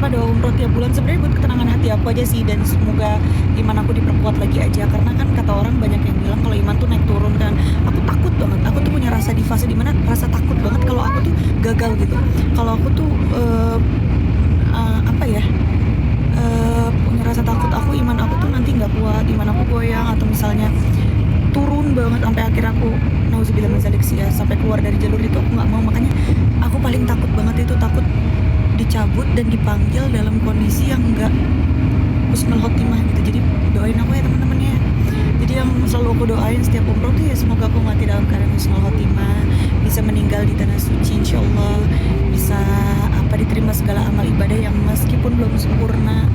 doa umroh tiap bulan sebenarnya buat ketenangan hati aku aja sih, dan semoga iman aku diperkuat lagi aja, karena kan kata orang banyak yang bilang kalau iman tuh naik turun kan. Aku takut banget, aku tuh punya rasa di fase dimana rasa takut banget kalau aku tuh gagal gitu, kalau aku tuh apa ya, punya rasa takut aku iman aku tuh nanti nggak kuat, iman aku goyang atau misalnya turun banget sampai akhir aku nauzubillah min zalik sih ya, sampai keluar dari jalur itu aku nggak mau. Makanya aku paling takut banget itu, takut dicabut dan dipanggil dalam kondisi yang nggak husnul khotimah gitu. Jadi doain aku ya teman-teman ya. Jadi yang selalu aku doain setiap umroh tuh ya semoga aku mati dalam keadaan husnul khotimah, bisa meninggal di tanah suci insyaallah, bisa diterima segala amal ibadah yang meskipun belum sempurna.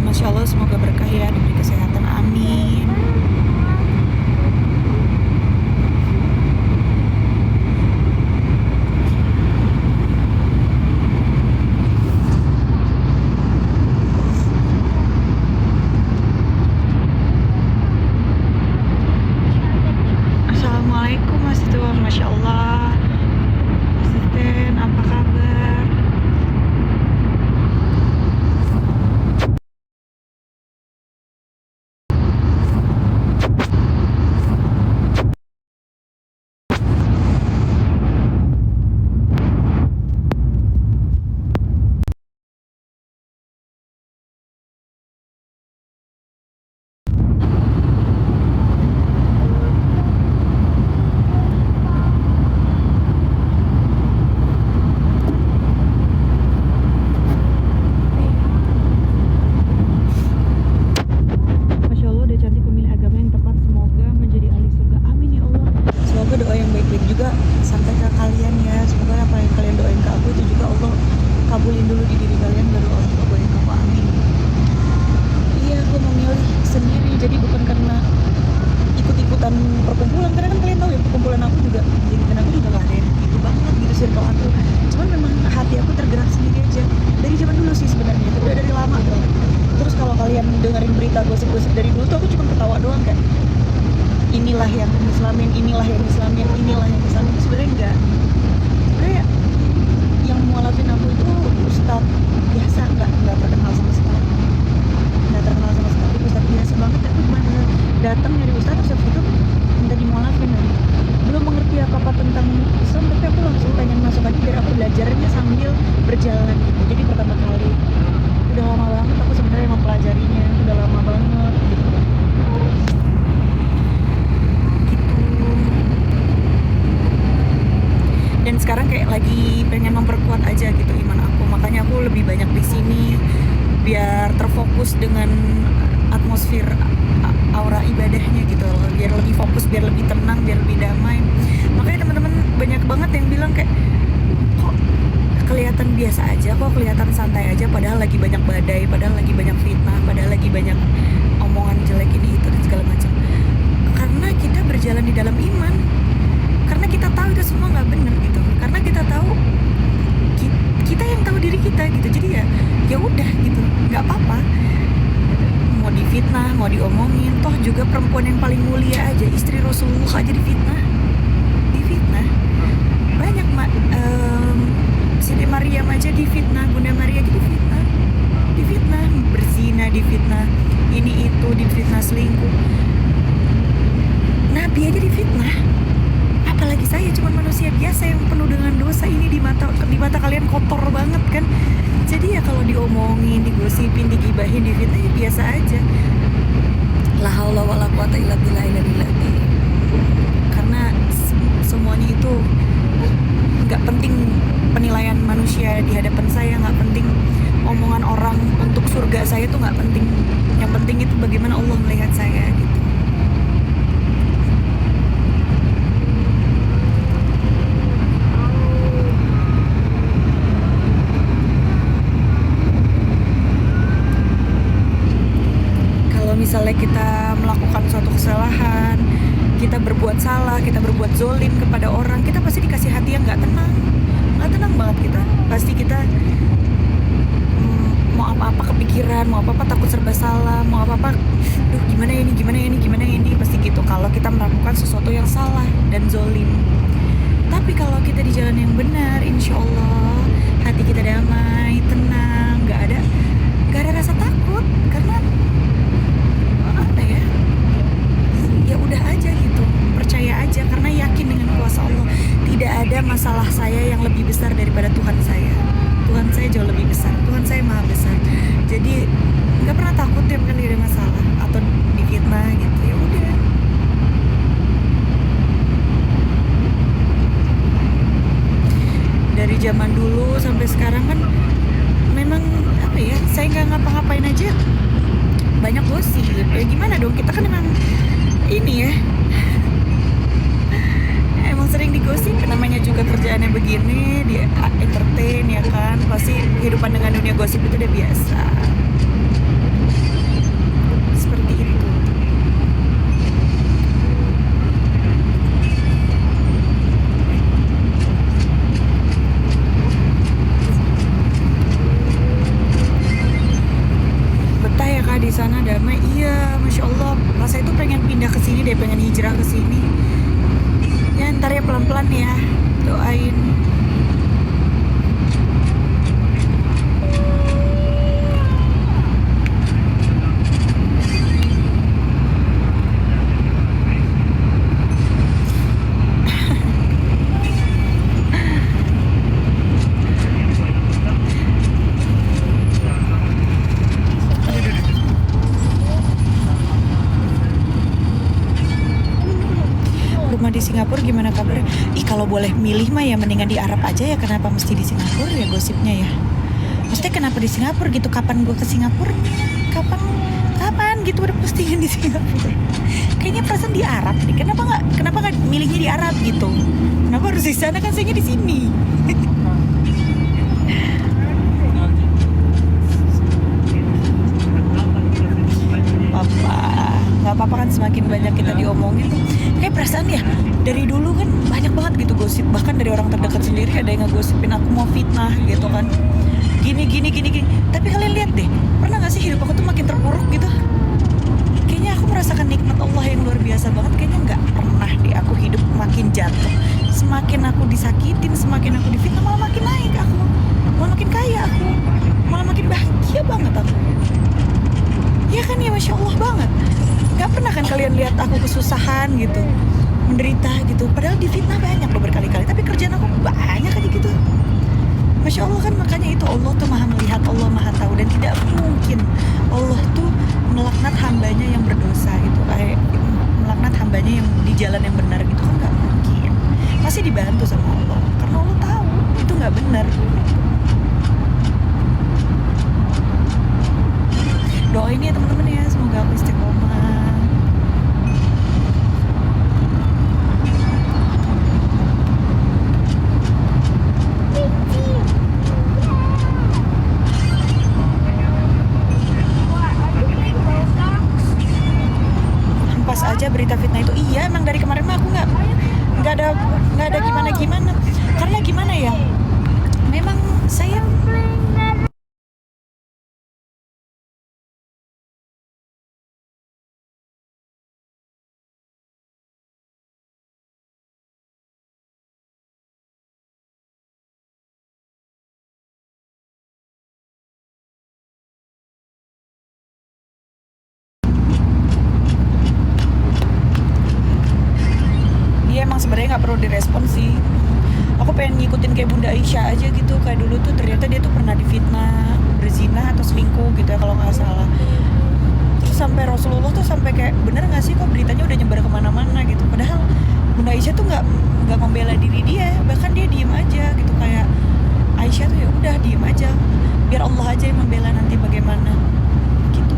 Masya Allah, semoga berkah ya, diberi kesehatan, amin. Assalamualaikum Mas Tuh, Masya Allah. Asisten, apa kabar? Masya Allah, udah cantik memilih agama yang tepat. Semoga menjadi ahli surga, amin ya Allah. Semoga doa yang baik-baik juga sampai ke kalian ya. Semoga apa yang kalian doain ke aku itu juga Allah kabulin dulu di diri kalian, baru Allah kabulin ke aku, amin. Iya, aku memilih sendiri, jadi bukan karena ikut-ikutan perkumpulan, karena kan kalian tahu ya perkumpulan aku juga, dan aku juga gak ada yang gitu banget gitu circle aku. Cuman memang hati aku tergerak sendiri aja dari zaman dulu sih sebenarnya, tapi udah dari lama banget. Terus kalau kalian dengerin berita gosip-gosip dari dulu tuh aku cuma ketawa doang, kan inilah yang islamin, inilah yang islamin, inilah yang islamin. Sebenarnya enggak, sebenarnya yang mualafin aku itu ustad biasa, nggak terkenal sama sekali, nggak terkenal sama sekali, ustad biasa banget. Aku cuma datang nyari ustad terus habis itu minta dimualafin, dan belum mengerti apa-apa tentang Islam, tapi aku langsung pengen masuk aja biar aku belajarnya sambil berjalan gitu. Jadi pertama kali, udah lama banget aku sebenarnya mempelajarinya, udah lama banget gitu. Dan sekarang kayak lagi pengen memperkuat aja gitu iman aku, makanya aku lebih banyak di sini biar terfokus dengan atmosfer aura ibadahnya gitu loh, biar lebih fokus, biar lebih tenang, biar lebih damai. Makanya teman-teman banyak banget yang bilang kayak kok kelihatan biasa aja, kok kelihatan santai aja, padahal lagi banyak badai, padahal lagi banyak fitnah, padahal lagi banyak omongan jelek ini itu dan segala macam. Karena kita berjalan di dalam iman, karena kita tahu itu semua nggak benar gitu, karena kita tahu kita yang tahu diri kita gitu. Jadi ya udah gitu, nggak apa-apa mau difitnah, mau diomongin, toh juga perempuan yang paling mulia aja, istri Rasulullah aja difitnah. Banyak Siti Maryam aja difitnah, Bunda Maria aja difitnah, berzina difitnah, ini itu difitnah, selingkuh, Nabi aja difitnah. Apalagi saya cuma manusia biasa yang penuh dengan dosa ini, di mata kalian kotor banget kan. Jadi ya kalau diomongin, digosipin, digibahin, difitnah ya biasa aja. La haula wala quwata illa billah. Karena semuanya itu nggak penting penilaian manusia di hadapan saya, nggak penting omongan orang untuk surga saya itu nggak penting. Yang penting itu bagaimana Allah melihat saya gitu. Misalnya kita melakukan suatu kesalahan, kita berbuat salah, kita berbuat zolim kepada orang, kita pasti dikasih hati yang nggak tenang banget kita. Pasti kita mau apa-apa kepikiran, mau apa-apa takut serba salah, mau apa-apa duh gimana ini pasti gitu kalau kita melakukan sesuatu yang salah dan zolim. Tapi kalau kita di jalan yang benar, insya Allah hati kita damai, tenang, nggak ada rasa takut, karena apa ya udah aja gitu, percaya aja karena yakin dengan kuasa Allah. Tidak ada masalah saya yang lebih besar daripada Tuhan saya. Tuhan saya jauh lebih besar, Tuhan saya maha besar. Jadi nggak pernah takut tiap kali ada masalah atau difitnah gitu. Ya udah. Dari zaman dulu sampai sekarang kan memang apa ya, saya nggak ngapa-ngapain aja banyak gosip. Ya gimana dong, kita kan emang ini ya emang sering digosip, namanya juga kerjaannya begini, dia entertain ya kan, pasti kehidupan dengan dunia gosip itu udah biasa. Seperti itu. Betah ya kak di sana, damai. Iya, masya Allah. Masa itu pengen pindah ke sini deh, pengen hijrah ke sini. Ya ntar ya pelan-pelan ya, doain. Rumah di Singapura gimana kabarnya? Ih kalau boleh milih mah ya mendingan di Arab aja ya. Kenapa mesti di Singapura ya gosipnya ya? Maksudnya kenapa di Singapura gitu? Kapan gue ke Singapura? Kapan gitu ada postingan di Singapura? Kayaknya perasaan di Arab nih. Kenapa nggak milihnya di Arab gitu? Kenapa harus di sana, kan sayanya di sini? Nggak apa-apa kan, semakin banyak kita diomongin tuh kayak perasaan ya dari dulu kan banyak banget gitu gosip, bahkan dari orang terdekat sendiri ada yang ngegosipin aku mau fitnah gitu kan, gini. Tapi kalian lihat deh, pernah nggak sih hidup aku tuh makin terpuruk gitu? Kayaknya aku merasakan nikmat Allah yang luar biasa banget. Kayaknya nggak pernah deh aku hidup makin jatuh. Semakin aku disakitin, semakin aku difitnah, malah makin naik aku, malah makin kaya aku, malah makin bahagia banget aku. Ya kan ya, masya Allah banget. Gak pernah kan kalian lihat aku kesusahan gitu, menderita gitu, padahal difitnah banyak loh berkali-kali, tapi kerjaan aku banyak aja gitu. Masya Allah kan, makanya itu Allah tuh maha melihat, Allah maha tahu, dan tidak mungkin Allah tuh melaknat hambanya yang berdosa gitu, kayak melaknat hambanya yang di jalan yang benar gitu kan, gak mungkin. Pasti dibantu sama Allah, karena Allah tahu itu gak benar. Doain ya teman-teman ya, semoga aku istiqomah. Hempas aja berita fitnah itu. Iya, emang dari kemarin mah aku nggak ada gimana. Karena gimana ya? Memang saya emang sebenarnya nggak perlu direspon sih. Aku pengen ngikutin kayak Bunda Aisyah aja gitu. Kayak dulu tuh ternyata dia tuh pernah difitnah, berzina atau selingkuh gitu ya kalau nggak salah. Terus sampai Rasulullah tuh sampai kayak, bener nggak sih kok beritanya udah nyebar kemana-mana gitu. Padahal Bunda Aisyah tuh nggak membela diri dia, bahkan dia diem aja gitu. Kayak Aisyah tuh ya udah diem aja, biar Allah aja yang membela nanti bagaimana gitu.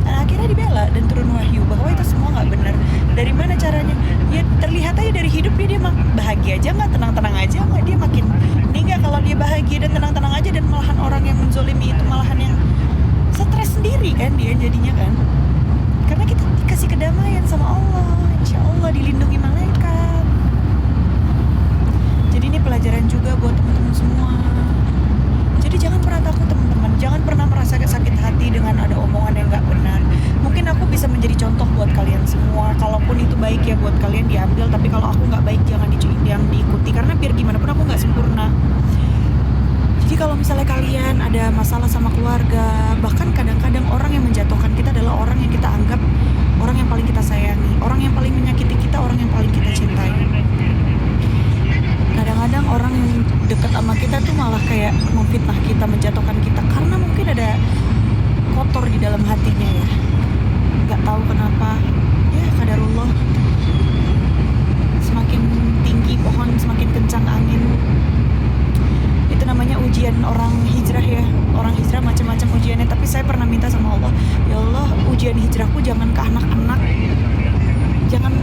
Dan akhirnya dibela dan turun wahyu bahwa itu semua nggak benar. Dari mana caranya? Ya terlihat aja dari hidupnya, dia bahagia aja nggak, tenang-tenang aja nggak, dia makin ini nggak. Kalau dia bahagia dan tenang-tenang aja, dan malahan orang yang menzolimi itu malahan yang stres sendiri kan dia jadinya kan, karena kita dikasih kedamaian sama Allah, insya Allah dilindungi malaikat. Jadi ini pelajaran juga buat teman-teman semua. Jadi Jadi jangan pernah takut teman-teman, jangan pernah merasa sakit hati dengan ada omongan yang nggak benar. Mungkin aku bisa menjadi contoh buat kalian semua, kalaupun itu baik ya buat kalian diambil, tapi kalau aku nggak baik jangan diikuti, karena biar gimana pun aku nggak sempurna. Jadi kalau misalnya kalian ada masalah sama keluarga, bahkan kadang-kadang orang yang menjatuhkan kita adalah orang yang kita anggap orang yang paling kita sayangi, orang yang paling menyakiti kita, orang yang paling kita cintai. Kadang-kadang orang yang dekat sama kita tuh malah kayak memfitnah kita, menjatuhkan kita, karena mungkin ada kotor di dalam hatinya ya. Nggak tahu kenapa, ya qadarullah. Semakin tinggi pohon, semakin kencang angin. Itu namanya ujian orang hijrah ya. Orang hijrah macam-macam ujiannya, tapi saya pernah minta sama Allah, ya Allah, ujian hijrahku jangan ke anak-anak,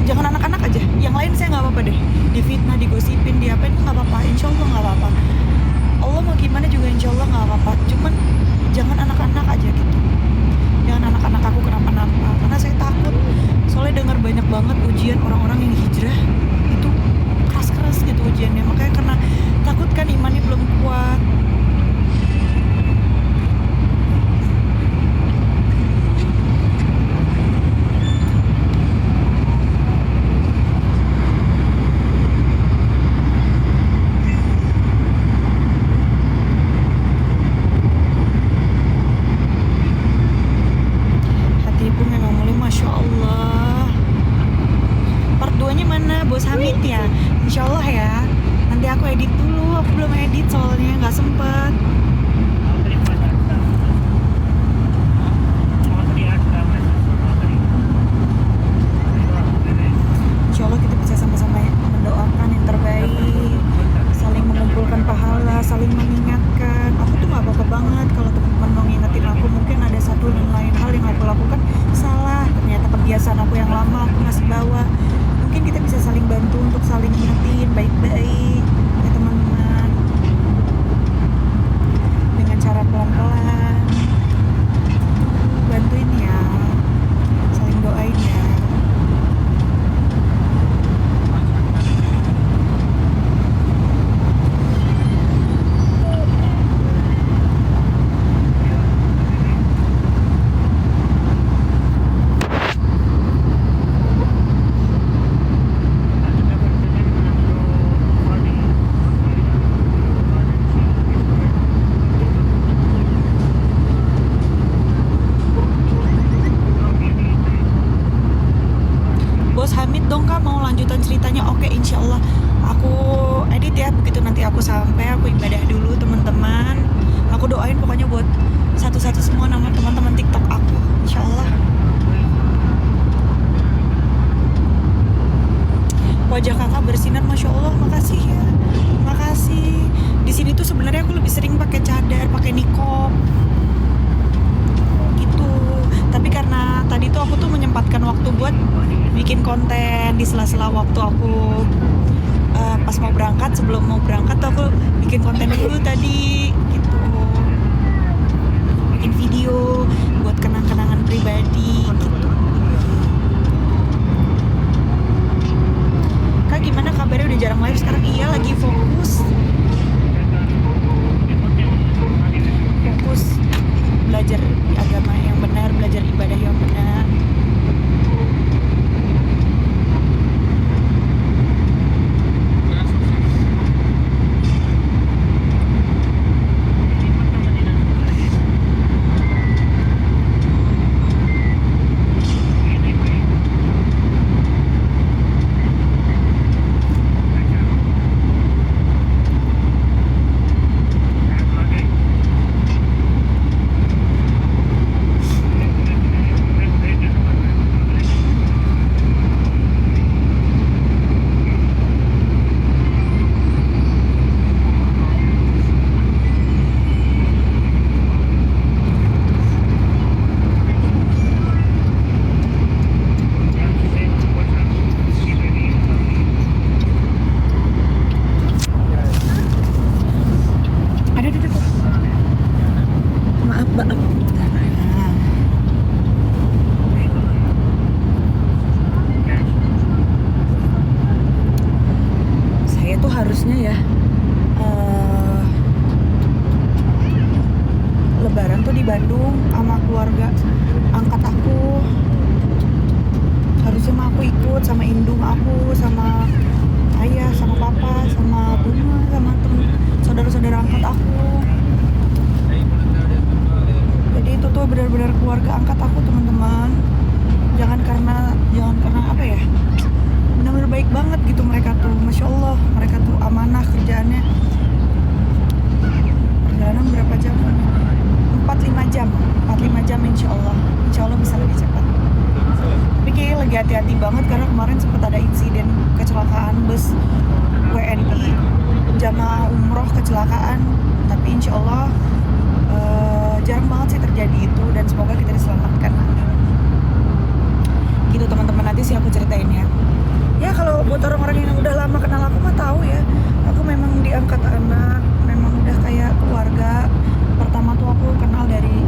jangan anak-anak aja. Yang lain saya nggak apa-apa deh, difitnah, digosipin, diapain nggak apa-apa, insya Allah nggak apa-apa. Allah mau gimana juga insya Allah nggak apa-apa. Cuman jangan anak-anak aja gitu. Jangan anak-anak aku kenapa-napa, karena saya takut. Soalnya dengar banyak banget ujian orang-orang yang hijrah itu keras-keras gitu ujiannya. Makanya karena takut kan, imannya belum kuat. Hatiku memang mulai, Masya Allah. Part 2-nya mana? Bos Hamid ya? Insya Allah ya. Nanti aku edit dulu, aku belum edit soalnya nggak sempet. Insya Allah kita bisa sama-sama mendoakan yang terbaik, saling mengumpulkan pahala, saling mengingatkan. Aku tuh nggak apa-apa banget kalau teman-teman mau ngingetin aku, mungkin ada satu dan lain hal yang aku lakukan salah, ternyata kebiasaan aku yang lama aku masih bawa. Mungkin kita bisa saling bantu untuk saling ingetin baik-baik ya teman-teman, dengan cara pelan-pelan. Bantuin ya, saling doain ya. Bos Hamid dong Kak, mau lanjutan ceritanya? Oke, insya Allah aku edit ya, begitu nanti aku sampai, aku ibadah dulu teman-teman. Aku doain pokoknya buat satu-satu semua nama teman-teman TikTok aku, insya Allah. Wajah kakak bersinar, Masya Allah, makasih ya, makasih. Di sini tuh sebenarnya aku lebih sering pakai cadar, pakai niqab gitu. Tapi karena tadi tuh aku tuh menyempatkan waktu buat bikin konten di sela-sela waktu aku pas mau berangkat, sebelum mau berangkat tuh aku bikin konten dulu tadi gitu, bikin video buat kenang-kenangan pribadi gitu. Kak gimana kabarnya, udah jarang live sekarang? Iya, lagi fokus belajar agama yang benar, belajar ibadah yang benar. aku, sama ayah, sama papa, sama bunga, sama temen saudara-saudara angkat aku. Jadi itu tuh benar-benar keluarga angkat aku, teman-teman. Jangan karena apa ya, benar-benar baik banget gitu mereka tuh, masya Allah. Mereka tuh amanah kerjaannya. Perjalanan berapa jam? 4-5 jam, 4-5 jam insya Allah bisa lebih cepat. Tapi kayaknya lagi hati-hati banget karena kemarin sempat ada insiden kecelakaan bus WNI jamaah umroh kecelakaan. Tapi insya Allah jarang banget sih terjadi itu, dan semoga kita diselamatkan. Gitu teman-teman, nanti sih aku ceritain ya. Ya kalau buat orang-orang yang udah lama kenal aku mah tahu ya, aku memang diangkat anak, memang udah kayak keluarga. Pertama tuh aku kenal dari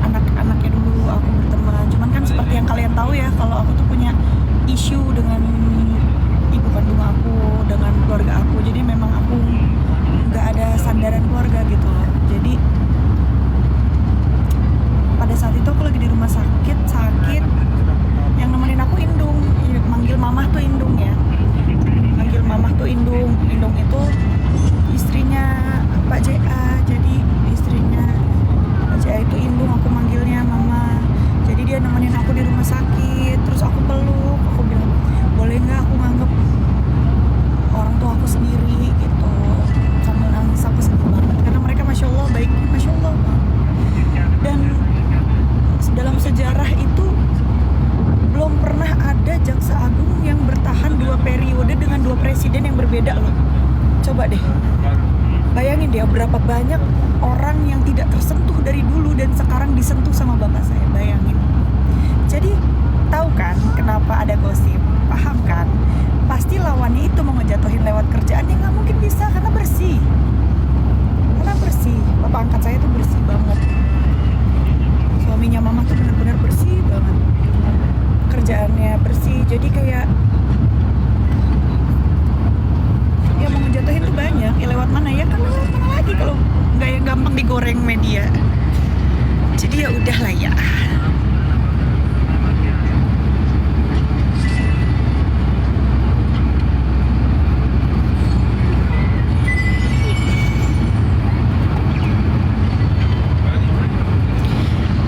anak-anaknya dulu, aku berteman. Cuman kan seperti yang kalian tahu ya, kalau aku tuh punya isu dengan ibu kandung aku, dengan keluarga aku. Jadi memang aku nggak ada sandaran keluarga gitu loh. Jadi pada saat itu aku lagi di rumah sakit, yang nemenin aku Indung, manggil mamah tuh Indung ya. Manggil mamah tuh Indung itu istrinya Pak JA. Jadi istrinya Pak JA itu Indung, aku manggilnya mama. Jadi dia nemenin aku di rumah sakit, terus aku peluk, aku bilang boleh nggak aku nganggep orang tua aku sendiri gitu. Sambil nangis, aku sedih banget karena mereka masya Allah baiknya, masya Allah. Dan dalam sejarah itu belum pernah ada jaksa agung yang bertahan 2 periode dengan 2 presiden yang berbeda loh. Coba deh bayangin deh berapa banyak orang yang tidak tersentuh dari dulu dan sekarang disentuh sama bapak saya. Bayangin. Jadi tahu kan kenapa ada gosip? Paham kan? Pasti lawannya itu mau ngejatuhin lewat kerjaan yang nggak mungkin bisa, karena bersih. Bapak angkat saya tuh bersih banget. Suaminya mama tuh benar-benar bersih banget. Kerjaannya bersih. Jadi kayak ya mau ngejatuhin tuh banyak. Ya lewat mana ya? Kan lewat mana lagi kalau nggak yang gampang digoreng media. Jadi ya udahlah ya.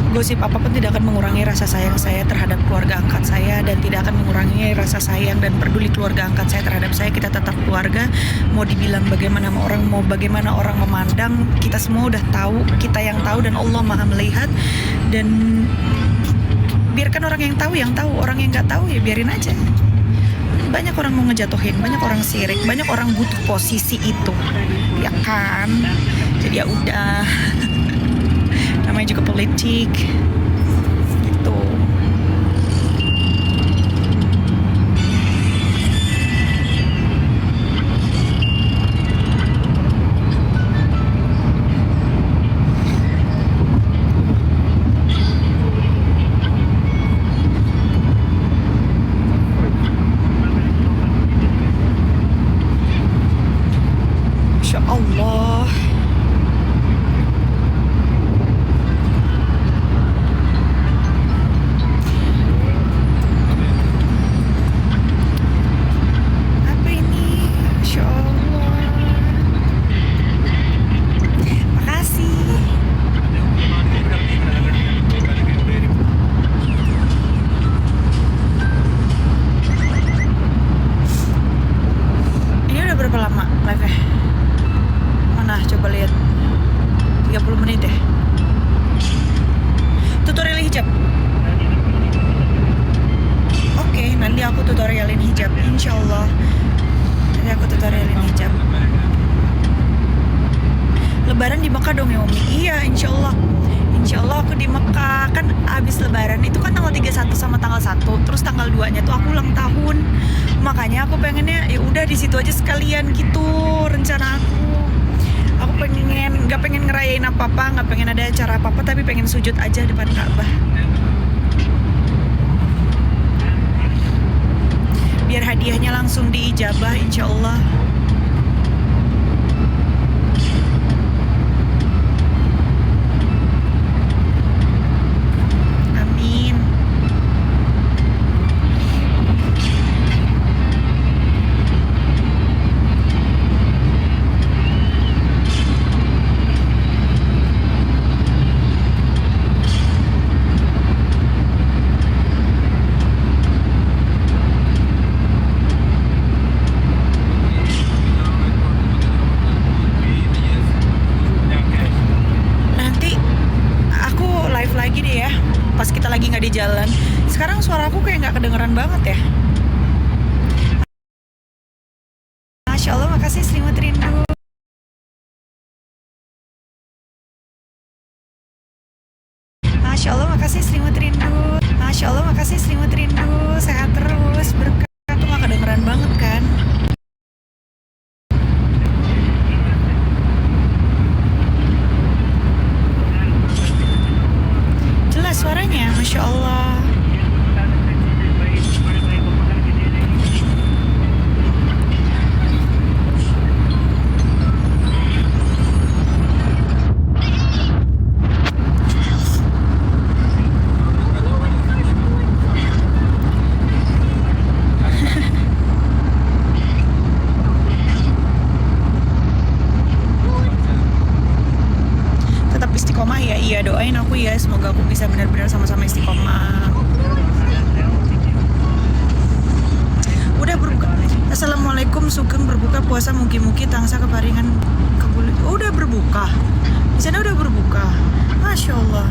Gosip apapun tidak akan mengurangi rasa sayang saya terhadap keluarga angkat saya, dan tidak akan mengurangi rasa sayang dan peduli keluarga angkat saya terhadap saya. Kita tetap keluarga. Mau dibilang bagaimana orang, mau bagaimana orang memandang, kita semua udah tahu, kita yang tahu dan Allah Maha melihat. Dan biarkan orang yang tahu, orang yang nggak tahu ya biarin aja. Banyak orang mau ngejatuhin, banyak orang sirik, banyak orang butuh posisi itu, ya kan? Jadi ya udah. Namanya juga politik gitu. Masya Allah. Tutorialin hijab, insya Allah. Nanti aku tutorialin hijab. Lebaran di Mekah dong ya Umi? Iya, insya Allah. Insya Allah aku di Mekah. Kan abis Lebaran itu kan tanggal 31 sama tanggal 1. Terus tanggal 2-nya tuh aku ulang tahun. Makanya aku pengennya ya udah di situ aja sekalian gitu rencana aku. Aku nggak pengen ngerayain apa-apa, nggak pengen ada acara apa-apa, tapi pengen sujud aja depan Ka'bah. Biar hadiahnya langsung diijabah insya Allah. Amin. lagi deh ya, pas kita lagi nggak di jalan. Sekarang suara aku kayak nggak kedengeran banget ya. Masya Allah, makasih Selimut Rindu. Masya Allah, makasih Selimut Rindu. Masya Allah, makasih Selimut Rindu. Sehat terus, berkah. Tuh nggak kedengeran banget kan? Jelas suaranya, Masya Allah. Tetap istiqomah ya, iya doain aku ya, semoga aku bisa benar-benar sama-sama istiqomah. Udah berbuka. Assalamualaikum, sugeng berbuka puasa mugi-mugi tangsa keparingan kabul. Oh, udah berbuka. Di sana udah berbuka. Masya Allah.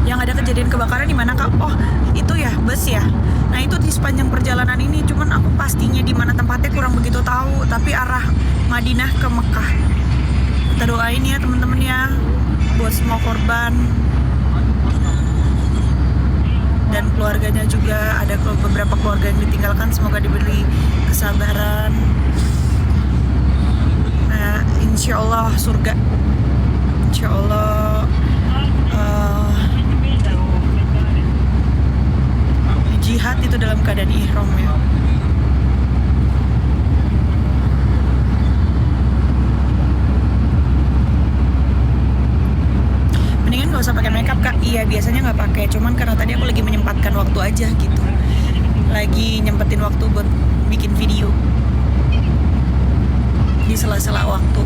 Yang ada kejadian kebakaran di mana Kak? Oh, itu ya, bus ya. Nah, itu di sepanjang perjalanan ini, cuman aku pastinya di mana tempatnya kurang begitu tahu, tapi arah Madinah ke Mekah. Kita doain ya teman-teman ya, buat semua korban dan keluarganya juga. Ada beberapa keluarga yang ditinggalkan, semoga diberi kesabaran. Nah, insya Allah surga, insya Allah. Jihad itu dalam keadaan ihram ya. Mendingan gak usah pakai makeup Kak. Iya, biasanya nggak pakai, cuman karena tadi aku lagi menyempatkan waktu aja gitu, lagi nyempetin waktu buat bikin video di sela-sela waktu.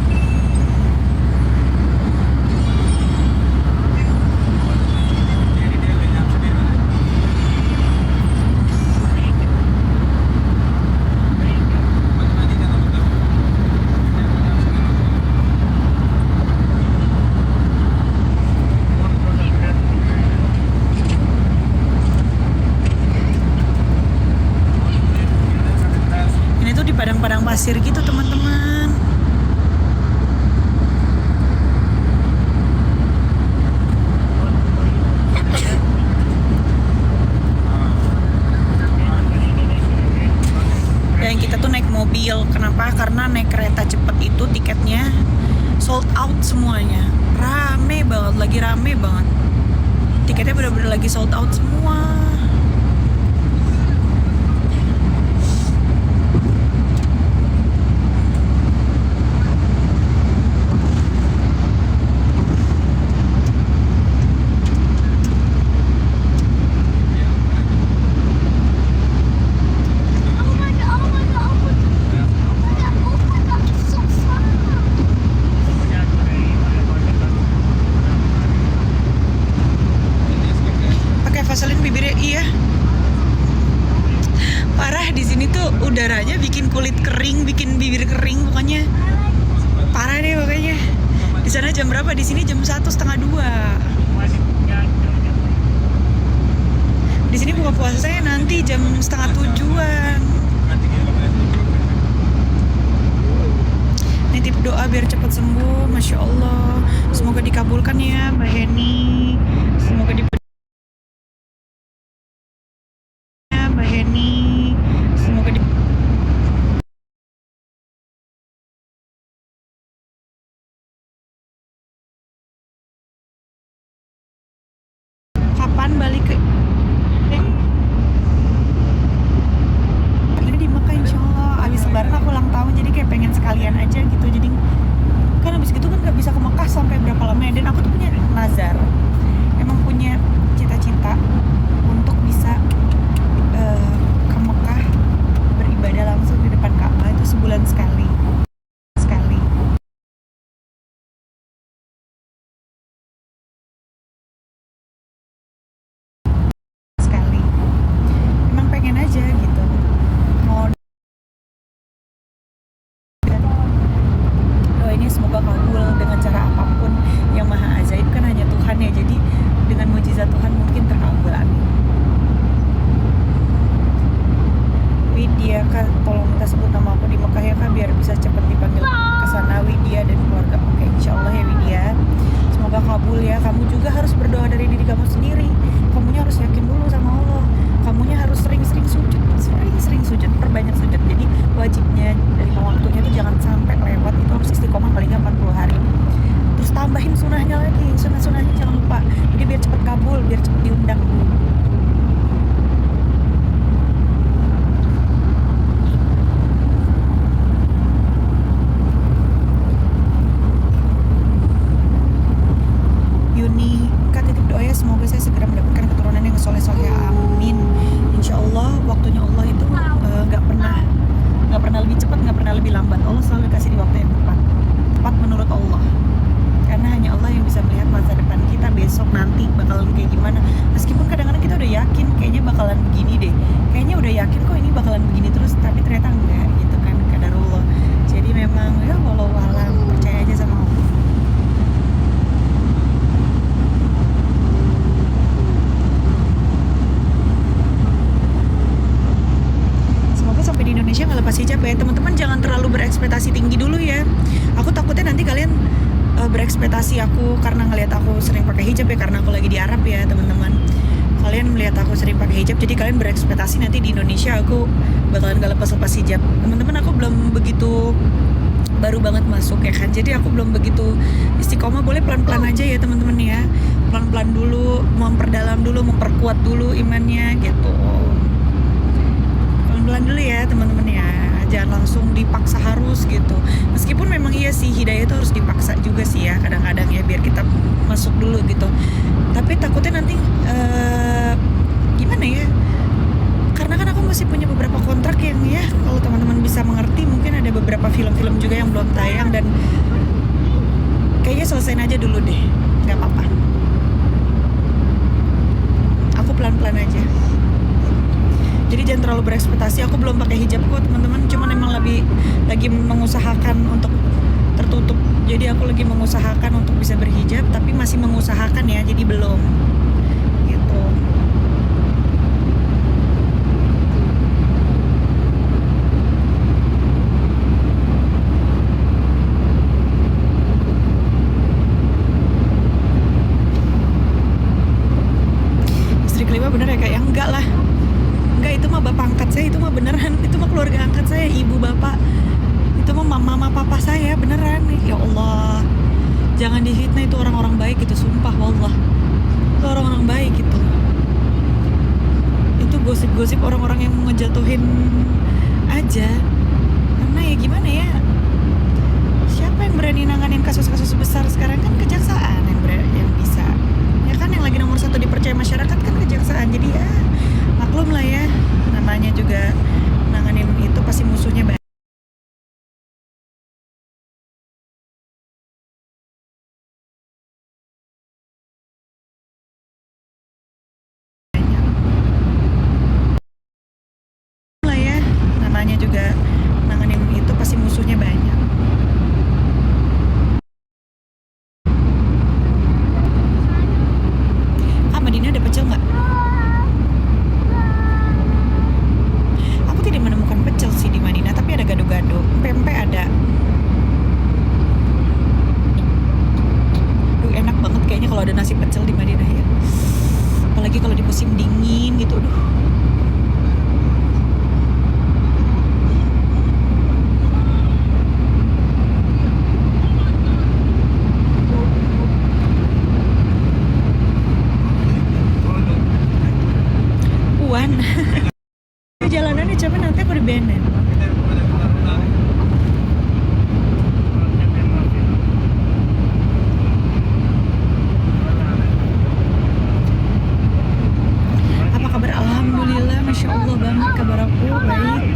Padang-padang pasir gitu teman-teman. Dan kita tuh naik mobil. Kenapa? Karena naik kereta cepat itu tiketnya sold out semuanya. Rame banget, lagi rame banget. Tiketnya bener-bener lagi sold out semua. Vaselin bibirnya, iya. Parah, di sini tuh udaranya bikin kulit kering, bikin bibir kering, pokoknya parah deh pokoknya. Di sana jam berapa? Di sini jam 1:30. Di sini buka puasanya nanti jam 6:30. Nitip doa biar cepat sembuh, Masya Allah. Semoga dikabulkan ya Mbak Heni. Semoga kapan balik ke ini di Mekah insya Allah. Abis lebaran aku ulang tahun, jadi kayak pengen sekalian aja gitu. Jadi kan abis gitu kan gak bisa ke Mekah sampai berapa lama ya. Dan aku tuh punya nazar, emang punya cita-cita untuk bisa ke Mekah beribadah langsung di depan Ka'bah itu sebulan sekali. Emang pengen aja gitu. Mau juga harus berdoa dari diri kamu sendiri. Kamunya harus yakin dulu sama Allah. Kamunya harus sering-sering sujud, sering-sering sujud, perbanyak sujud. Jadi wajibnya dari waktunya itu jangan sampai lewat, itu harus istiqomah paling nggak 40 hari. Terus tambahin sunahnya lagi, sunah-sunahnya jangan lupa. Jadi biar cepet kabul, biar cepet diundang. Yuni Kak, titip doa ya, semoga saya segera mendapatkan keturunan yang soleh-soleh, amin. Insya Allah waktunya Allah itu nggak pernah lebih cepat, nggak pernah lebih lambat. Allah selalu kasih di waktu yang tepat menurut Allah, karena hanya Allah yang bisa melihat masa depan kita besok nanti bakalan kayak gimana. Meskipun kadang-kadang kita udah yakin kayaknya bakalan begini deh, kayaknya udah yakin kok ini bakalan begini terus, tapi ternyata enggak gitu kan, qadarullah. Jadi memang ya walau alam, percaya aja sama Allah. Semoga sampai di Indonesia nggak lepas hijab ya teman-teman. Jangan terlalu berekspektasi tinggi dulu ya. Aku takutnya nanti kalian berekspektasi aku karena ngelihat aku sering pakai hijab ya, karena aku lagi di Arab ya teman-teman. Kalian melihat aku sering pakai hijab, jadi kalian berekspektasi nanti di Indonesia aku bakalan gak lepas-lepas hijab. Teman-teman, aku belum begitu, baru banget masuk ya kan, jadi aku belum begitu istiqomah. Boleh pelan-pelan aja ya teman-teman ya, pelan-pelan dulu, memperdalam dulu, memperkuat dulu imannya gitu. Pelan-pelan dulu ya teman-teman ya, jangan langsung dipaksa harus gitu. Meskipun memang iya sih, hidayah itu harus dipaksa juga sih ya kadang-kadang ya, biar kita masuk dulu gitu. Tapi takutnya nanti gimana ya, karena kan aku masih punya beberapa kontrak yang ya, kalau teman-teman bisa mengerti, mungkin ada beberapa film-film juga yang belum tayang, dan kayaknya selesaiin aja dulu deh, nggak apa-apa. Aku pelan-pelan aja. Jadi jangan terlalu berekspektasi. Aku belum pakai hijab kok teman-teman, cuman emang lagi mengusahakan untuk tertutup. Jadi aku lagi mengusahakan untuk bisa berhijab, tapi masih mengusahakan ya, jadi belum gitu. Istri kelima bener ya, kayak enggak lah. Enggak, itu mah bapak angkat saya, itu mah beneran, itu mah keluarga angkat saya, ibu bapak, itu mah mama papa saya, beneran nih. Ya Allah, jangan difitnah, itu orang-orang baik itu, sumpah wallah, itu orang-orang baik gitu. Itu gosip-gosip orang-orang yang ngejatuhin aja, karena ya gimana ya, siapa yang berani nanganin kasus-kasus besar sekarang? Kan kejaksaan yang bisa ya kan, yang lagi nomor 1 dipercaya masyarakat kan kejaksaan. Jadi ya maklum lah ya, namanya juga nanganin itu pasti musuhnya banyak. Lah ya, namanya juga nanganin itu pasti musuhnya banyak. Ah, Madinah ada pecel nggak? Aku tidak menemukan pecel sih di Madinah, tapi ada gado-gado, pempek ada. Duh, enak banget kayaknya kalau ada nasi pecel di Madinah ya. Apalagi kalau di musim dingin gitu, duh. Puan. Jalanannya capek, nanti aku di BNN. Apa kabar? Alhamdulillah, Masya Allah banget kabar aku, baik.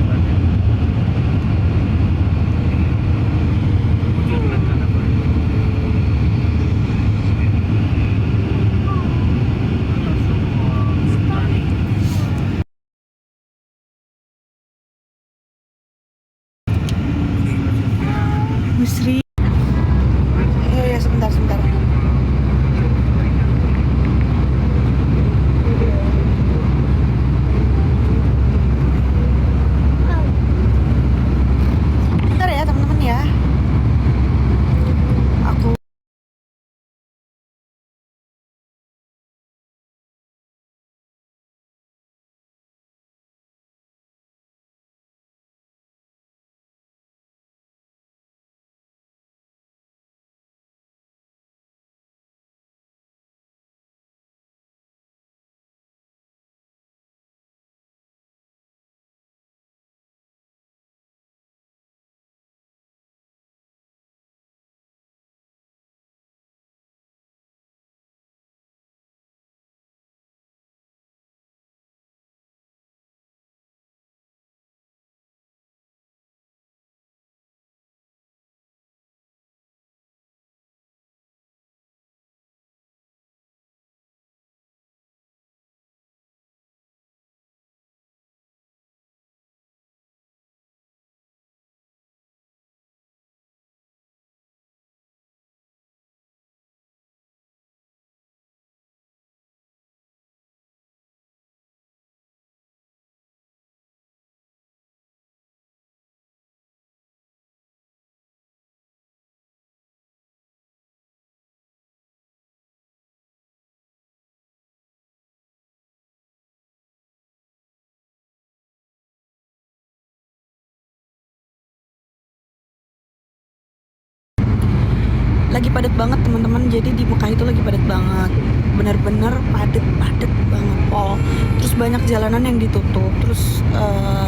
lagi padat banget teman-teman. Jadi di Mekah itu lagi padat banget, bener-bener padat banget Pol. Terus banyak jalanan yang ditutup. Terus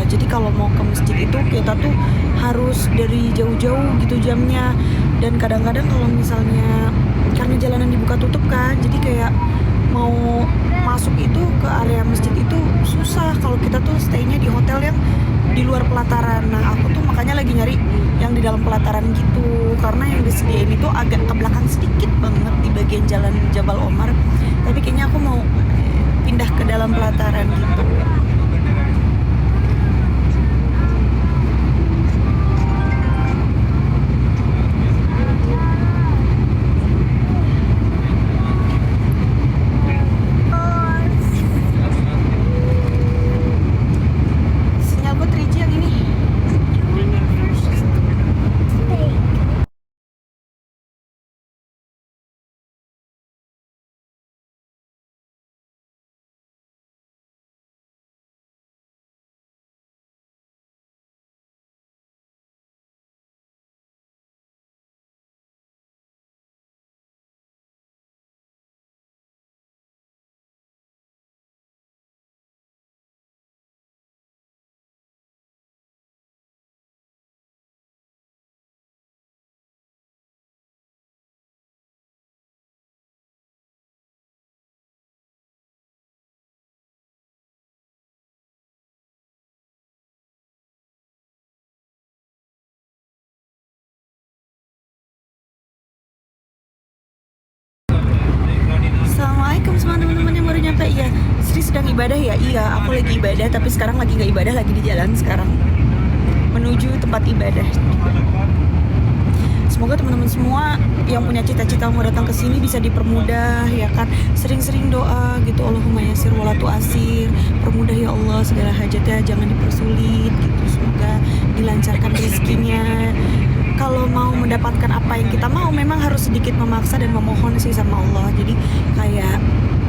jadi kalau mau ke masjid itu kita tuh harus dari jauh-jauh gitu jamnya. Dan kadang-kadang kalau misalnya karena jalanan dibuka tutup kan, jadi kayak mau masuk itu ke area masjid itu susah kalau kita tuh stay-nya di hotel yang di luar pelataran. Nah aku tuh makanya lagi nyari yang di dalam pelataran gitu, karena yang disediain itu agak ke belakang sedikit banget di bagian jalan Jabal Omar. Tapi kayaknya aku mau pindah ke dalam pelataran gitu. Sinyalku 3G yang ini. Assalamualaikum semua teman-teman yang baru nyampe. Iya, Sri sedang ibadah ya? Iya, aku lagi ibadah, tapi sekarang lagi nggak ibadah, lagi di jalan sekarang menuju tempat ibadah. Semoga teman-teman semua yang punya cita-cita mau datang ke sini bisa dipermudah ya kan. Sering-sering doa gitu, Allahumma yasir wala tu'asir. Permudah ya Allah segala hajatnya, jangan dipersulit gitu. Semoga dilancarkan rezekinya. Kalau mau mendapatkan apa yang kita mau, memang harus sedikit memaksa dan memohon sih sama Allah. Jadi kayak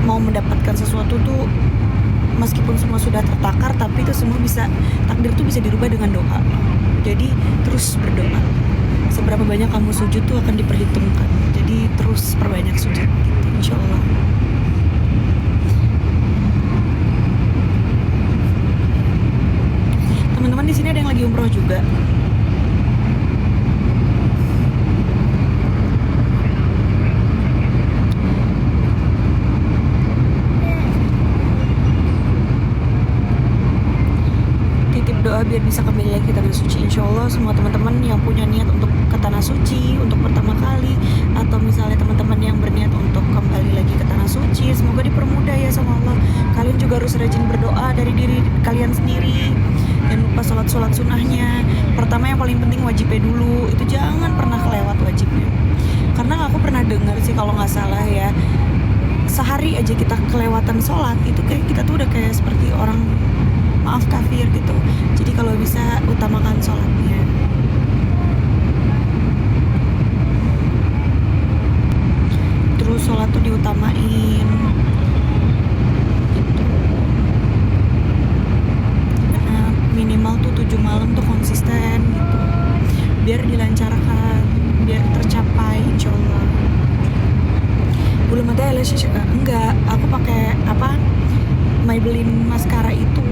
mau mendapatkan sesuatu tuh meskipun semua sudah tertakar, tapi itu semua bisa, takdir tuh bisa dirubah dengan doa. Jadi terus berdoa. Seberapa banyak kamu sujud tuh akan diperhitungkan. Jadi terus perbanyak sujud gitu, insya Allah. Teman-teman di sini ada yang lagi umroh juga. Doa biar bisa kembali lagi ke tanah suci. Insya Allah semua teman-teman yang punya niat untuk ke tanah suci untuk pertama kali, atau misalnya teman-teman yang berniat untuk kembali lagi ke tanah suci, semoga dipermudah ya sama Allah. Kalian juga harus rajin berdoa dari diri kalian sendiri. Dan lupa sholat sunnahnya. Pertama yang paling penting wajibnya dulu, itu jangan pernah kelewat wajibnya. Karena aku pernah dengar sih kalau nggak salah ya, sehari aja kita kelewatan sholat itu kayak kita tuh udah kayak seperti orang maaf kafir gitu. Jadi kalau bisa utamakan sholatnya. Terus sholat tuh diutamain gitu. Minimal tuh 7 malam tuh konsisten gitu, biar dilancarkan, biar tercapai insya Allah. Belum ada eyelash enggak, aku pakai apa, Maybelline maskara itu